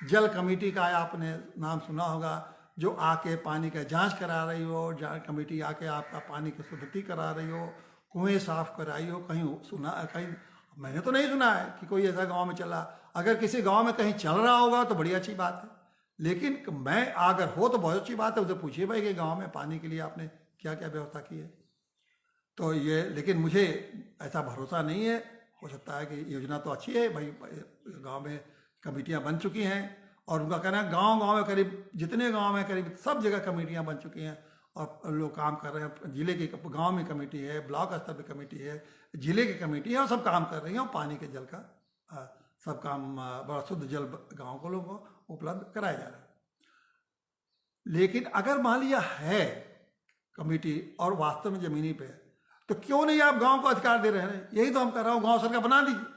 जल कमेटी का आपने नाम सुना होगा जो आके पानी का जांच करा रही हो, कमेटी आके आपका पानी की शुद्धि करा रही हो, कुएं साफ कराई हो? कहीं सुना, कहीं मैंने तो नहीं सुना है कि कोई ऐसा गांव में चला। अगर किसी गांव में कहीं चल रहा होगा तो बड़ी अच्छी बात है, लेकिन मैं अगर हो तो बहुत अच्छी बात है, उसे पूछिए भाई कि गांव में पानी के लिए आपने क्या क्या व्यवस्था की है। तो ये, लेकिन मुझे ऐसा भरोसा नहीं है। हो सकता है कि योजना तो अच्छी है भाई, गांव में कमेटियां बन चुकी हैं, और उनका कहना है गांव गांव में करीब जितने गांव में करीब सब जगह कमेटियां बन चुकी हैं और लोग काम कर रहे हैं। जिले के गांव में कमेटी है, ब्लॉक स्तर पर कमेटी है, जिले की कमेटी है, और सब काम कर रही हैं, और पानी के जल का सब काम, बड़ा शुद्ध जल गाँव को लोगों को उपलब्ध कराया जा रहा है। लेकिन अगर मान लिया है कमेटी और वास्तव में जमीनी पे, तो क्यों नहीं आप गांव को अधिकार दे रहे हैं? यही तो हम कर रहा हूँ, गांव सरकार बना दीजिए।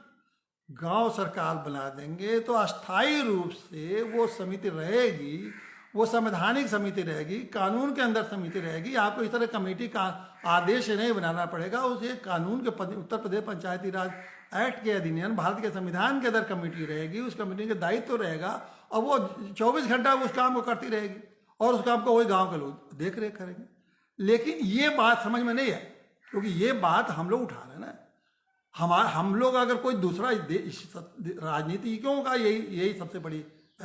गांव सरकार बना देंगे तो अस्थायी रूप से वो समिति रहेगी, वो संवैधानिक समिति रहेगी, कानून के अंदर समिति रहेगी। आपको इस तरह कमेटी का आदेश नहीं बनाना पड़ेगा, उसे कानून के उत्तर प्रदेश पंचायती राज एक्ट के अधिनियम, भारत के संविधान के अंदर कमेटी रहेगी, उस कमेटी का दायित्व तो रहेगा और वो 24 घंटा उस काम को करती रहेगी और उस काम को वही गांव के लोग देख रेख करेंगे। लेकिन ये बात समझ में नहीं है, क्योंकि ये बात हम लोग उठा रहे हैं ना। हम लोग अगर कोई दूसरा राजनीतिज्ञों का यही सबसे बड़ी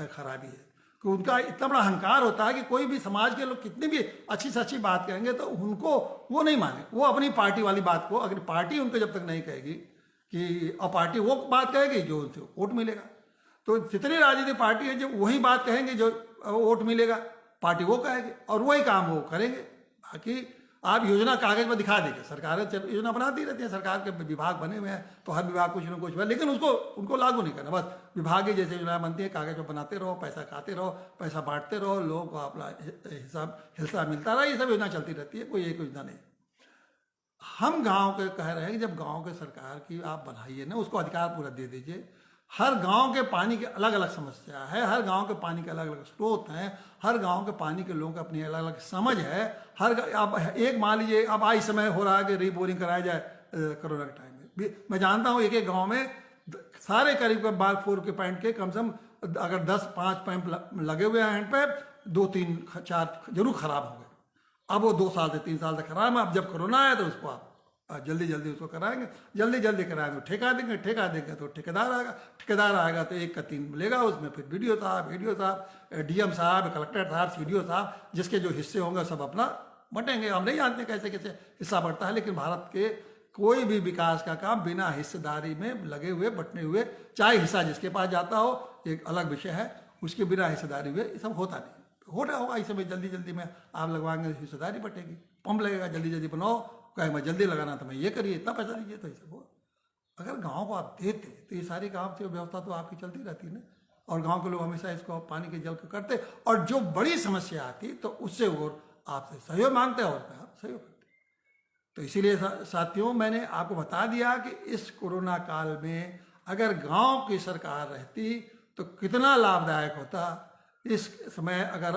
खराबी है कि उनका इतना बड़ा अहंकार होता है कि कोई भी समाज के लोग कितनी भी अच्छी से अच्छी बात कहेंगे तो उनको वो नहीं माने, वो अपनी पार्टी वाली बात को, अगर पार्टी उनको जब तक नहीं कहेगी कि और पार्टी वो बात कहेगी जो उनसे वोट मिलेगा, तो जितनी राजनीतिक पार्टी है जब वही बात कहेंगे जो वोट मिलेगा, पार्टी वो कहेगी और वही काम वो करेंगे। बाकी आप योजना कागज पर दिखा देंगे, सरकारें योजना बनाती रहती है, सरकार के विभाग बने हुए हैं तो हर विभाग कुछ न कुछ, लेकिन उनको लागू नहीं करना। बस विभाग की जैसे योजना बनती है कागज पर बनाते रहो, पैसा खाते रहो, पैसा बांटते रहो, लोगों को अपना हिस्सा मिलता रहा, ये सब योजना चलती रहती है, कोई एक योजना नहीं। हम गांव के कह रहे हैं कि जब गांव के सरकार की आप बनाइए ना, उसको अधिकार पूरा दे दीजिए। हर गांव के पानी की अलग अलग समस्या है, हर गांव के पानी के अलग अलग स्रोत हैं, हर गांव के पानी के लोगों की अपनी अलग अलग समझ है। अब एक मान लीजिए अब आज समय हो रहा है कि रीबोरिंग कराया जाए कोरोना के टाइम में, मैं जानता हूँ एक एक गाँव में सारे करीब 4 के पॉइंट के कम से कम अगर 10-5 पैंप लगे हुए हैं हैंड पे, 2-3-4 जरूर खराब हो गए। अब वो 2 साल से 3 साल से खराब है। अब जब कोरोना आया तो उसको आप जल्दी उसको कराएंगे, जल्दी कराएंगे तो ठेका देंगे तो ठेकेदार आएगा तो 1 का 3 मिलेगा, उसमें फिर वीडियो साहब, डीएम साहब, कलेक्टर साहब, सीडीओ साहब, जिसके जो हिस्से होंगे सब अपना बटेंगे। हम नहीं जानते कैसे कैसे हिस्सा बढ़ता है, लेकिन भारत के कोई भी विकास का काम बिना हिस्सेदारी में लगे हुए बटने हुए, चाहे हिस्सा जिसके पास जाता हो एक अलग विषय है, उसके बिना हिस्सेदारी हुए ये सब होता नहीं। हो रहा होगा इस समय जल्दी में आप लगवाएंगे हिस्सेदारी बटेगी, पंप लगेगा, जल्दी बनाओ, कहे मैं जल्दी लगाना तो मैं ये करिए, इतना पैसा दीजिए, तो ऐसा हो। अगर गांव को आप देते तो ये सारी गांव की व्यवस्था तो आपकी चलती रहती है ना, और गांव के लोग हमेशा इसको पानी के जल को करते, और जो बड़ी समस्या आती तो उससे वो आपसे सहयोग मांगते और आप सहयोग करते। तो इसीलिए साथियों मैंने आपको बता दिया कि इस कोरोना काल में अगर गांव की सरकार रहती तो कितना लाभदायक होता। इस समय अगर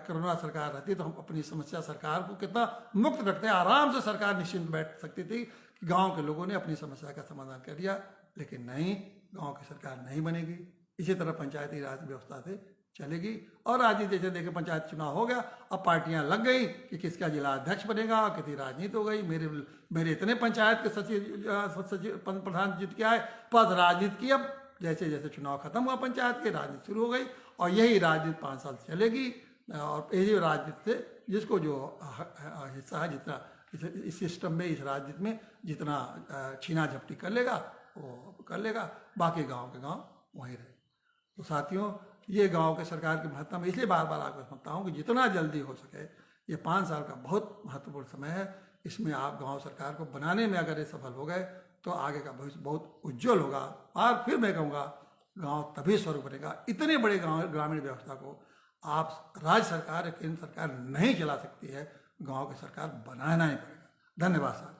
कोरोना सरकार रहती तो हम अपनी समस्या सरकार को कितना मुक्त रखते, आराम से सरकार निश्चिंत बैठ सकती थी कि गांव के लोगों ने अपनी समस्या का समाधान कर दिया। लेकिन नहीं, गांव की सरकार नहीं बनेगी। इसी तरह पंचायती राज व्यवस्था से चलेगी। और आज जैसे देखें पंचायत चुनाव हो गया, अब पार्टियां लग गई कि किसका जिला अध्यक्ष बनेगा, कितनी राजनीति हो गई। मेरे इतने पंचायत के सचिव प्रधान जीत के आए, पद राजनीति की। अब जैसे जैसे चुनाव खत्म हुआ पंचायत के, राजनीति शुरू हो गई और यही राजनीति 5 साल चलेगी। और यही राजनीति से जिसको जो हिस्सा है, जितना इस सिस्टम में, इस राजनीति में जितना छीना झपटी कर लेगा वो कर लेगा, बाकी गांव के गांव वहीं रहे। तो साथियों, ये गांव के सरकार की महत्ता में इसलिए बार बार आपको समझता हूँ कि जितना जल्दी हो सके, ये 5 साल का बहुत महत्वपूर्ण समय है, इसमें आप गांव सरकार को बनाने में अगर ये सफल हो गए तो आगे का भविष्य बहुत उज्जवल होगा। और फिर मैं कहूँगा गांव तभी स्वर्ग बनेगा। इतने बड़े गांव ग्रामीण व्यवस्था को आप राज्य सरकार या केंद्र सरकार नहीं चला सकती है, गांव की सरकार बनाना ही पड़ेगा। धन्यवाद साहब।